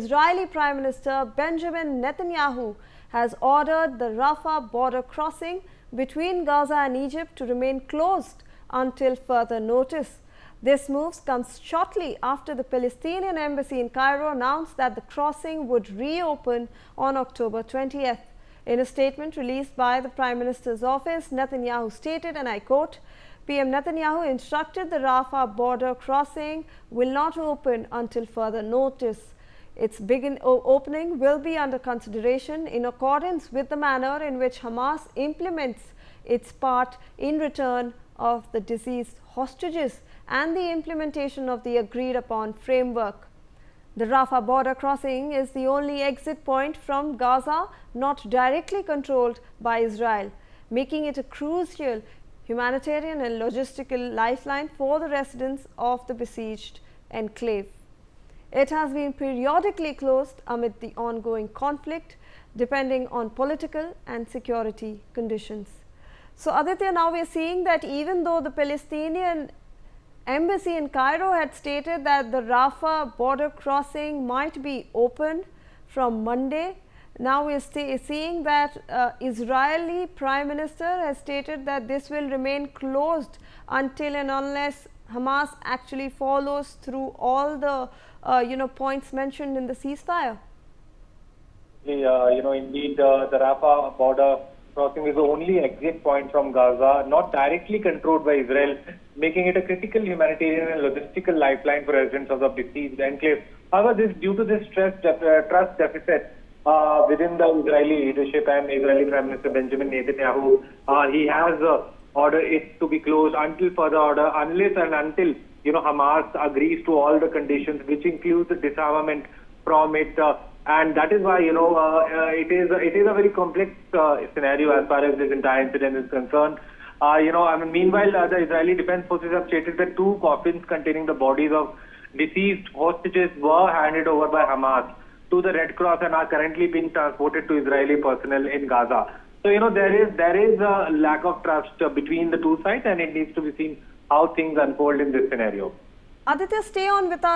Israeli Prime Minister Benjamin Netanyahu has ordered the Rafah border crossing between Gaza and Egypt to remain closed until further notice. This move comes shortly after the Palestinian embassy in Cairo announced that the crossing would reopen on October 20th. In a statement released by the Prime Minister's office, Netanyahu stated, and I quote, PM Netanyahu instructed the Rafah border crossing will not open until further notice. Its opening will be under consideration in accordance with the manner in which Hamas implements its part in return of the deceased hostages and the implementation of the agreed upon framework. The Rafah border crossing is the only exit point from Gaza not directly controlled by Israel, making it a crucial humanitarian and logistical lifeline for the residents of the besieged enclave. It has been periodically closed amid the ongoing conflict, depending on political and security conditions. So Aditya, now we are seeing that even though the Palestinian embassy in Cairo had stated that the Rafah border crossing might be open from Monday, now we are seeing that Israeli Prime Minister has stated that this will remain closed until and unless Hamas actually follows through all the points mentioned in the ceasefire. Indeed, the Rafah border crossing is the only exit point from Gaza, not directly controlled by Israel, making it a critical humanitarian and logistical lifeline for residents of the besieged enclave. However, due to this trust deficit within the Israeli leadership and Israeli Prime Minister Benjamin Netanyahu, he has ordered it to be closed until further order, unless and until Hamas agrees to all the conditions, which includes the disarmament from it. And that is why, it is a very complex scenario as far as this entire incident is concerned. Meanwhile, the Israeli Defense Forces have stated that 2 coffins containing the bodies of deceased hostages were handed over by Hamas to the Red Cross and are currently being transported to Israeli personnel in Gaza. So, there is a lack of trust between the two sides, and it needs to be seen how things unfold in this scenario. Aditya, stay on with us.